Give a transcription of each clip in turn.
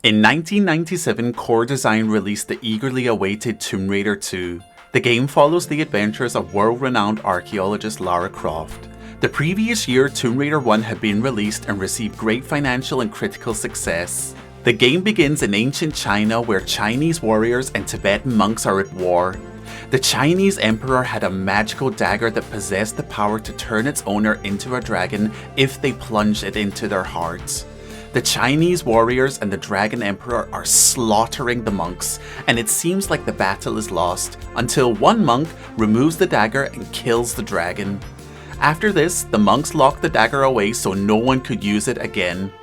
In 1997, Core Design released the eagerly awaited Tomb Raider 2. The game follows the adventures of world-renowned archaeologist Lara Croft. The previous year, Tomb Raider 1 had been released and received great financial and critical success. The game begins in ancient China where Chinese warriors and Tibetan monks are at war. The Chinese emperor had a magical dagger that possessed the power to turn its owner into a dragon if they plunged it into their hearts. The Chinese warriors and the Dragon Emperor are slaughtering the monks, and it seems like the battle is lost until one monk removes the dagger and kills the dragon. After this, the monks lock the dagger away so no one could use it again.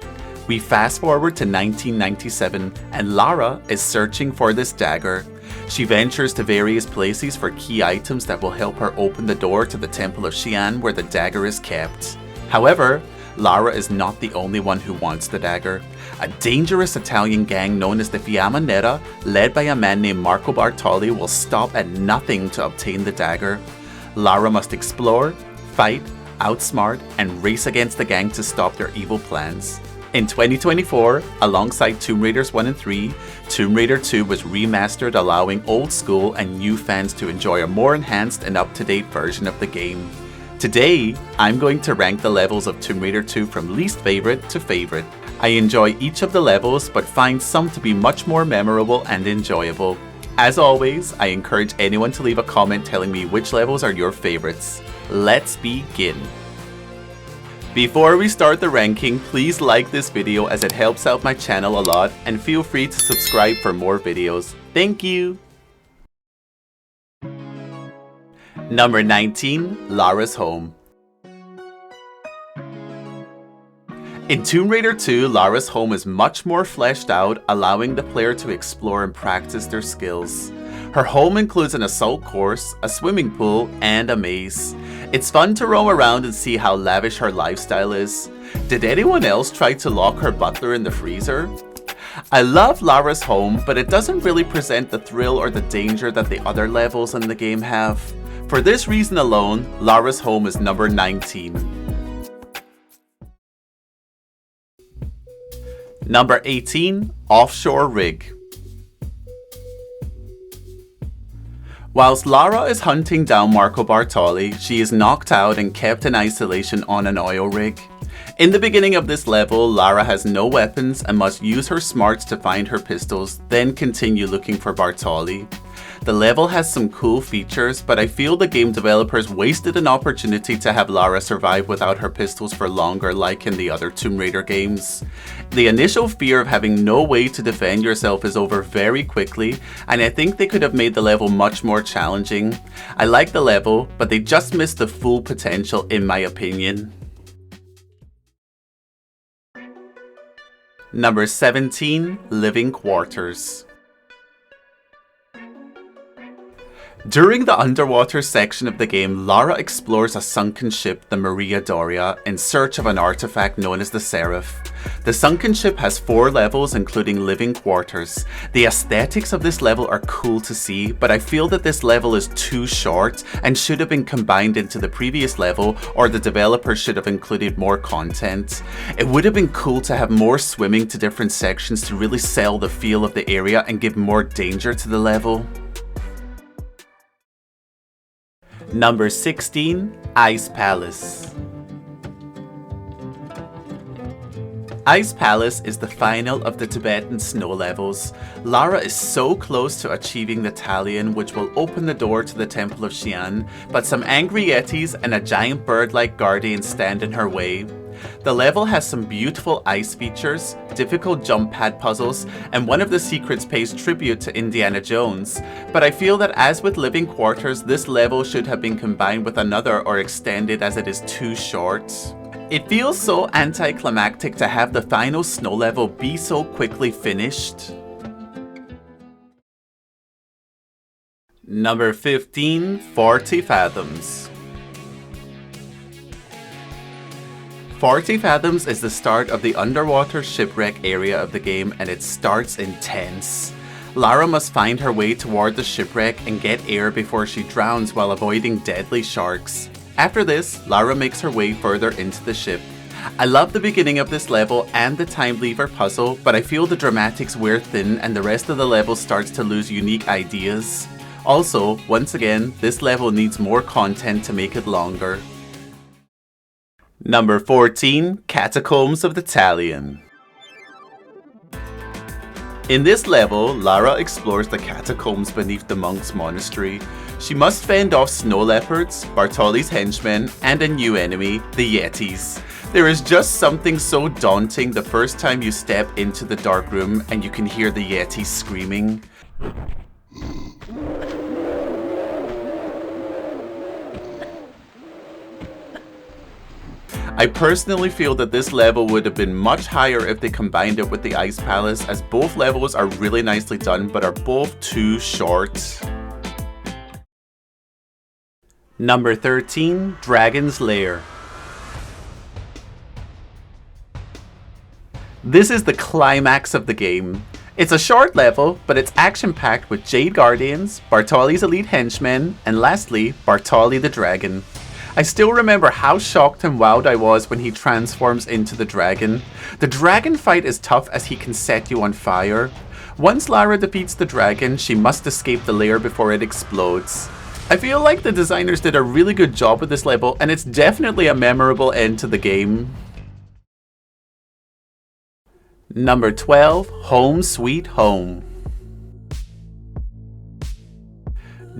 We fast forward to 1997, and Lara is searching for this dagger. She ventures to various places for key items that will help her open the door to the Temple of Xian where the dagger is kept. However, Lara is not the only one who wants the dagger. A dangerous Italian gang known as the Fiamma Nera, led by a man named Marco Bartolli, will stop at nothing to obtain the dagger. Lara must explore, fight, outsmart, and race against the gang to stop their evil plans. In 2024, alongside Tomb Raiders 1 and 3, Tomb Raider 2 was remastered, allowing old school and new fans to enjoy a more enhanced and up-to-date version of the game. Today, I'm going to rank the levels of Tomb Raider 2 from least favorite to favorite. I enjoy each of the levels, but find some to be much more memorable and enjoyable. As always, I encourage anyone to leave a comment telling me which levels are your favorites. Let's begin. Before we start the ranking, please like this video as it helps out my channel a lot, and feel free to subscribe for more videos. Thank you! Number 19, Lara's Home. In Tomb Raider 2, Lara's home is much more fleshed out, allowing the player to explore and practice their skills. Her home includes an assault course, a swimming pool, and a maze. It's fun to roam around and see how lavish her lifestyle is. Did anyone else try to lock her butler in the freezer? I love Lara's home, but it doesn't really present the thrill or the danger that the other levels in the game have. For this reason alone, Lara's home is number 19. Number 18, Offshore Rig. Whilst Lara is hunting down Marco Bartolli, she is knocked out and kept in isolation on an oil rig. In the beginning of this level, Lara has no weapons and must use her smarts to find her pistols, then continue looking for Bartolli. The level has some cool features, but I feel the game developers wasted an opportunity to have Lara survive without her pistols for longer like in the other Tomb Raider games. The initial fear of having no way to defend yourself is over very quickly, and I think they could have made the level much more challenging. I like the level, but they just missed the full potential in my opinion. Number 17, Living Quarters. During the underwater section of the game, Lara explores a sunken ship, the Maria Doria, in search of an artifact known as the Seraph. The sunken ship has 4 levels, including living quarters. The aesthetics of this level are cool to see, but I feel that this level is too short and should have been combined into the previous level, or the developers should have included more content. It would have been cool to have more swimming to different sections to really sell the feel of the area and give more danger to the level. Number 16, Ice Palace. Ice Palace is the final of the Tibetan snow levels. Lara is so close to achieving the Tallion, which will open the door to the Temple of Xian, but some angry yetis and a giant bird-like guardian stand in her way. The level has some beautiful ice features, difficult jump pad puzzles, and one of the secrets pays tribute to Indiana Jones. But I feel that as with Living Quarters, this level should have been combined with another or extended as it is too short. It feels so anticlimactic to have the final snow level be so quickly finished. Number 15, 40 Fathoms. 40 Fathoms is the start of the underwater shipwreck area of the game, and it starts intense. Lara must find her way toward the shipwreck and get air before she drowns while avoiding deadly sharks. After this, Lara makes her way further into the ship. I love the beginning of this level and the time lever puzzle, but I feel the dramatics wear thin and the rest of the level starts to lose unique ideas. Also, once again, this level needs more content to make it longer. Number 14, Catacombs of the Tallion. In this level, Lara explores the catacombs beneath the monk's monastery. She must fend off snow leopards, Bartolli's henchmen, and a new enemy, the Yetis. There is just something so daunting the first time you step into the dark room and you can hear the Yetis screaming. I personally feel that this level would have been much higher if they combined it with the Ice Palace, as both levels are really nicely done but are both too short. Number 13, Dragon's Lair. This is the climax of the game. It's a short level, but it's action-packed with Jade Guardians, Bartolli's elite henchmen, and lastly, Bartolli the Dragon. I still remember how shocked and wowed I was when he transforms into the dragon. The dragon fight is tough as he can set you on fire. Once Lara defeats the dragon, she must escape the lair before it explodes. I feel like the designers did a really good job with this level, and it's definitely a memorable end to the game. Number 12, Home Sweet Home.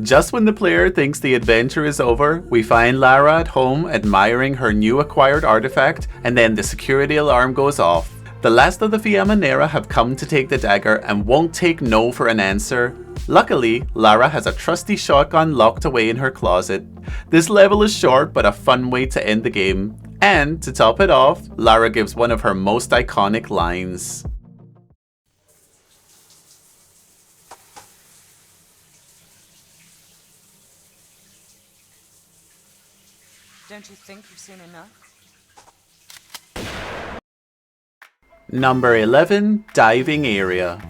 Just when the player thinks the adventure is over, we find Lara at home admiring her new acquired artifact, and then the security alarm goes off. The last of the Fiammanera have come to take the dagger and won't take no for an answer. Luckily, Lara has a trusty shotgun locked away in her closet. This level is short but a fun way to end the game. And, to top it off, Lara gives one of her most iconic lines. Don't you think you've seen enough? Number 11, Diving Area.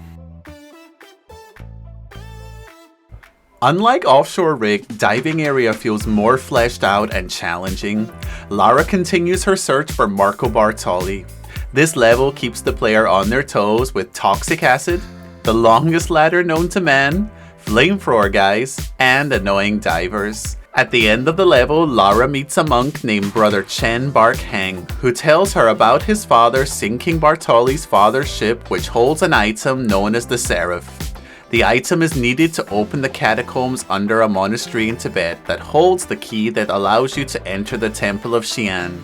Unlike Offshore Rig, Diving Area feels more fleshed out and challenging. Lara continues her search for Marco Bartolli. This level keeps the player on their toes with Toxic Acid, the longest ladder known to man, flamethrower guys, and annoying divers. At the end of the level, Lara meets a monk named Brother Chen Barkhang, who tells her about his father sinking Bartolli's father's ship, which holds an item known as the Seraph. The item is needed to open the catacombs under a monastery in Tibet that holds the key that allows you to enter the temple of Xian.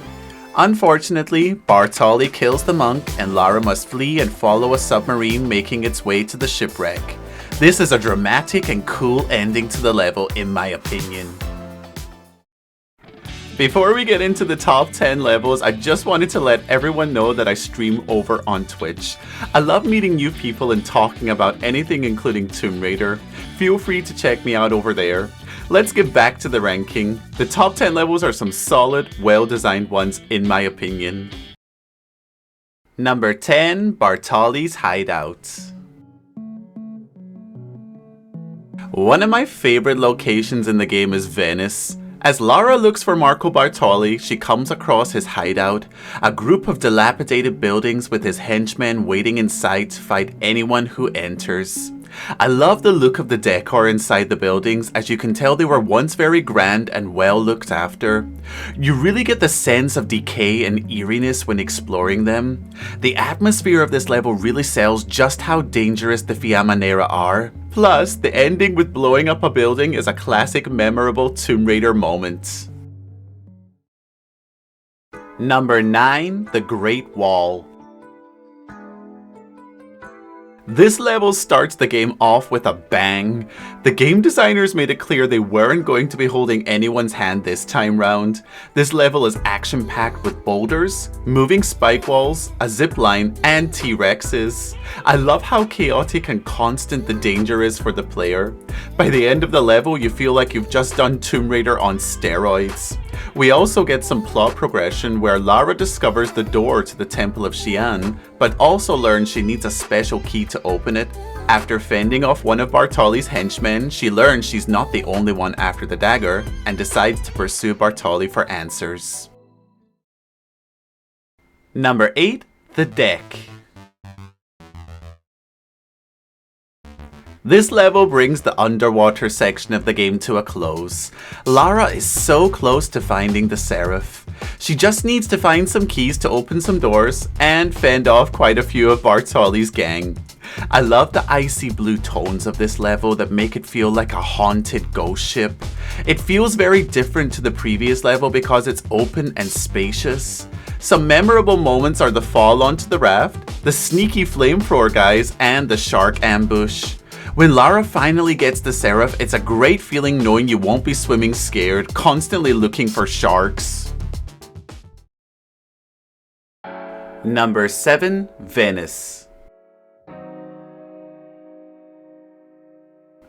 Unfortunately, Bartolli kills the monk and Lara must flee and follow a submarine making its way to the shipwreck. This is a dramatic and cool ending to the level in my opinion. Before we get into the top 10 levels, I just wanted to let everyone know that I stream over on Twitch. I love meeting new people and talking about anything including Tomb Raider. Feel free to check me out over there. Let's get back to the ranking. The top 10 levels are some solid, well-designed ones in my opinion. Number 10, Bartolli's Hideout. One of my favorite locations in the game is Venice. As Lara looks for Marco Bartolli, she comes across his hideout, a group of dilapidated buildings with his henchmen waiting inside to fight anyone who enters. I love the look of the decor inside the buildings, as you can tell they were once very grand and well looked after. You really get the sense of decay and eeriness when exploring them. The atmosphere of this level really sells just how dangerous the Fiammanera are. Plus, the ending with blowing up a building is a classic memorable Tomb Raider moment. Number 9, The Great Wall. This level starts the game off with a bang. The game designers made it clear they weren't going to be holding anyone's hand this time round. This level is action-packed with boulders, moving spike walls, a zip line, and T-Rexes. I love how chaotic and constant the danger is for the player. By the end of the level, you feel like you've just done Tomb Raider on steroids. We also get some plot progression where Lara discovers the door to the Temple of Xian, but also learns she needs a special key to open it. After fending off one of Bartolli's henchmen, she learns she's not the only one after the dagger, and decides to pursue Bartolli for answers. Number 8. The Deck. This level brings the underwater section of the game to a close. Lara is so close to finding the Seraph. She just needs to find some keys to open some doors and fend off quite a few of Bartolli's gang. I love the icy blue tones of this level that make it feel like a haunted ghost ship. It feels very different to the previous level because it's open and spacious. Some memorable moments are the fall onto the raft, the sneaky flamethrower guys, and the shark ambush. When Lara finally gets the Seraph, it's a great feeling knowing you won't be swimming scared, constantly looking for sharks. Number 7. Venice.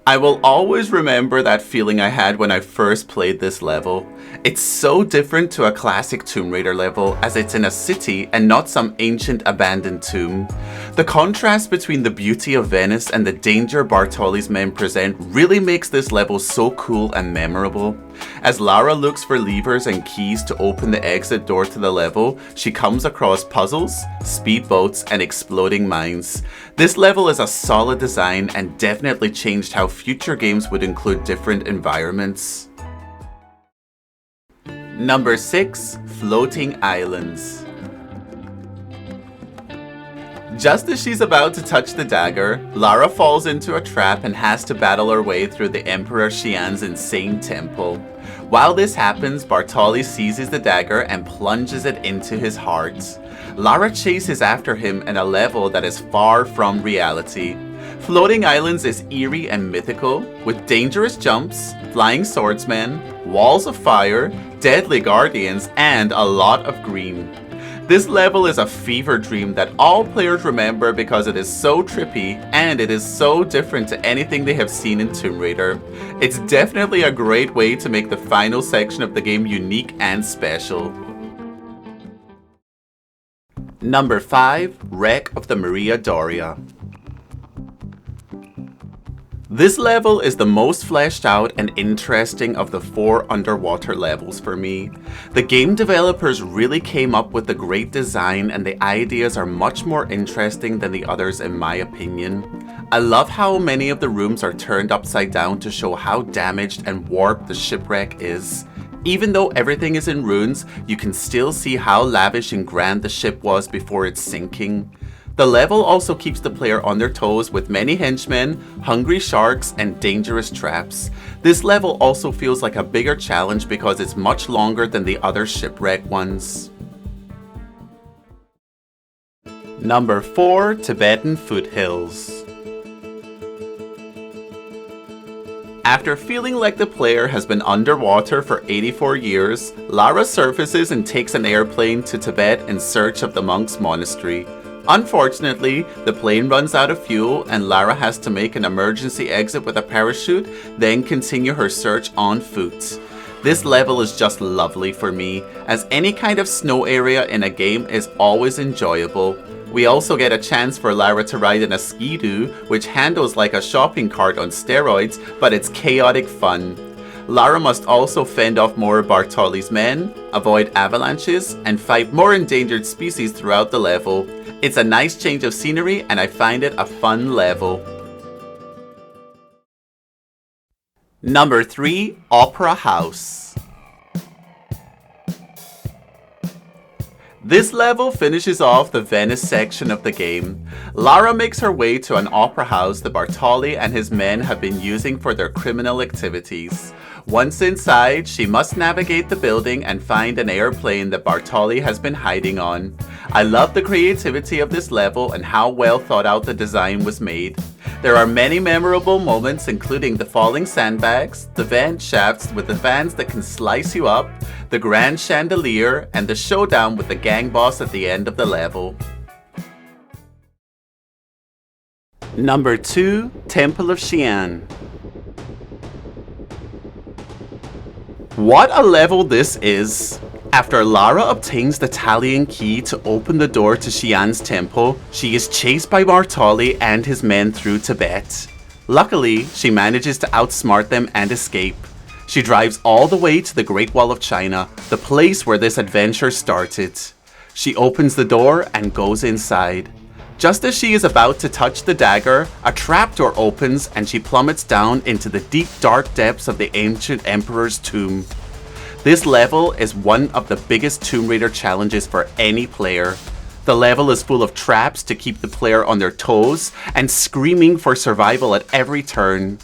I will always remember that feeling I had when I first played this level. It's so different to a classic Tomb Raider level as it's in a city and not some ancient abandoned tomb. The contrast between the beauty of Venice and the danger Bartolli's men present really makes this level so cool and memorable. As Lara looks for levers and keys to open the exit door to the level, she comes across puzzles, speedboats, and exploding mines. This level is a solid design and definitely changed how future games would include different environments. Number 6. Floating Islands. Just as she's about to touch the dagger, Lara falls into a trap and has to battle her way through the Emperor Xian's insane temple. While this happens, Bartolli seizes the dagger and plunges it into his heart. Lara chases after him in a level that is far from reality. Floating Islands is eerie and mythical, with dangerous jumps, flying swordsmen, walls of fire, deadly guardians, and a lot of green. This level is a fever dream that all players remember because it is so trippy and it is so different to anything they have seen in Tomb Raider. It's definitely a great way to make the final section of the game unique and special. Number 5. Wreck of the Maria Doria. This level is the most fleshed out and interesting of the 4 underwater levels for me. The game developers really came up with a great design and the ideas are much more interesting than the others in my opinion. I love how many of the rooms are turned upside down to show how damaged and warped the shipwreck is. Even though everything is in ruins, you can still see how lavish and grand the ship was before its sinking. The level also keeps the player on their toes with many henchmen, hungry sharks, and dangerous traps. This level also feels like a bigger challenge because it's much longer than the other shipwreck ones. Number 4. Tibetan Foothills. After feeling like the player has been underwater for 84 years, Lara surfaces and takes an airplane to Tibet in search of the monks' monastery. Unfortunately, the plane runs out of fuel and Lara has to make an emergency exit with a parachute, then continue her search on foot. This level is just lovely for me, as any kind of snow area in a game is always enjoyable. We also get a chance for Lara to ride in a ski-doo, which handles like a shopping cart on steroids, but it's chaotic fun. Lara must also fend off more of Bartolli's men, avoid avalanches, and fight more endangered species throughout the level. It's a nice change of scenery and I find it a fun level. Number 3. Opera House. This level finishes off the Venice section of the game. Lara makes her way to an opera house that Bartolli and his men have been using for their criminal activities. Once inside, she must navigate the building and find an airplane that Bartolli has been hiding on. I love the creativity of this level and how well thought out the design was made. There are many memorable moments, including the falling sandbags, the vent shafts with the fans that can slice you up, the grand chandelier, and the showdown with the gang boss at the end of the level. Number 2. Temple of Xian. What a level this is! After Lara obtains the Tallion key to open the door to Xian's temple, she is chased by Bartolli and his men through Tibet. Luckily, she manages to outsmart them and escape. She drives all the way to the Great Wall of China, the place where this adventure started. She opens the door and goes inside. Just as she is about to touch the dagger, a trapdoor opens and she plummets down into the deep dark depths of the ancient emperor's tomb. This level is one of the biggest Tomb Raider challenges for any player. The level is full of traps to keep the player on their toes and screaming for survival at every turn.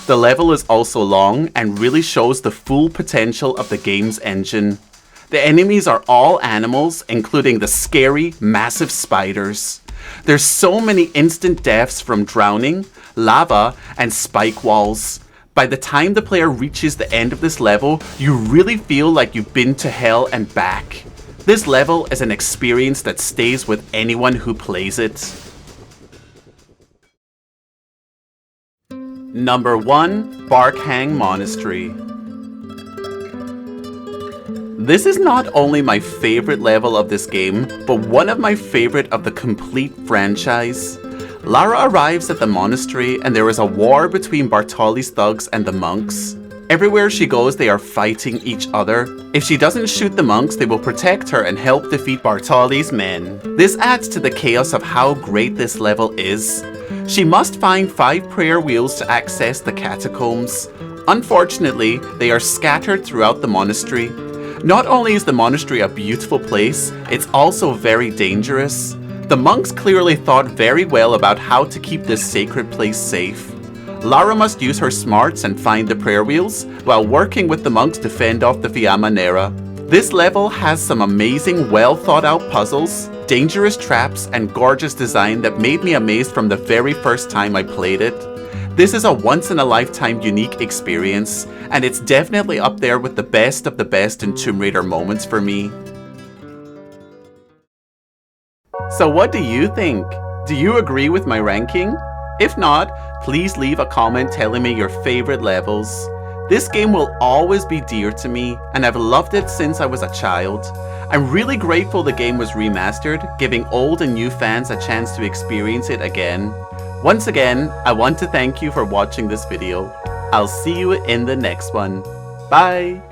The level is also long and really shows the full potential of the game's engine. The enemies are all animals, including the scary, massive spiders. There's so many instant deaths from drowning, lava, and spike walls. By the time the player reaches the end of this level, you really feel like you've been to hell and back. This level is an experience that stays with anyone who plays it. Number 1. Barkhang Monastery. This is not only my favorite level of this game, but one of my favorite of the complete franchise. Lara arrives at the monastery and there is a war between Bartolli's thugs and the monks. Everywhere she goes, they are fighting each other. If she doesn't shoot the monks, they will protect her and help defeat Bartolli's men. This adds to the chaos of how great this level is. She must find 5 prayer wheels to access the catacombs. Unfortunately, they are scattered throughout the monastery. Not only is the monastery a beautiful place, it's also very dangerous. The monks clearly thought very well about how to keep this sacred place safe. Lara must use her smarts and find the prayer wheels, while working with the monks to fend off the Fiamma Nera. This level has some amazing, well thought out puzzles, dangerous traps, and gorgeous design that made me amazed from the very first time I played it. This is a once-in-a-lifetime unique experience, and it's definitely up there with the best of the best in Tomb Raider moments for me. So what do you think? Do you agree with my ranking? If not, please leave a comment telling me your favorite levels. This game will always be dear to me, and I've loved it since I was a child. I'm really grateful the game was remastered, giving old and new fans a chance to experience it again. Once again, I want to thank you for watching this video. I'll see you in the next one. Bye!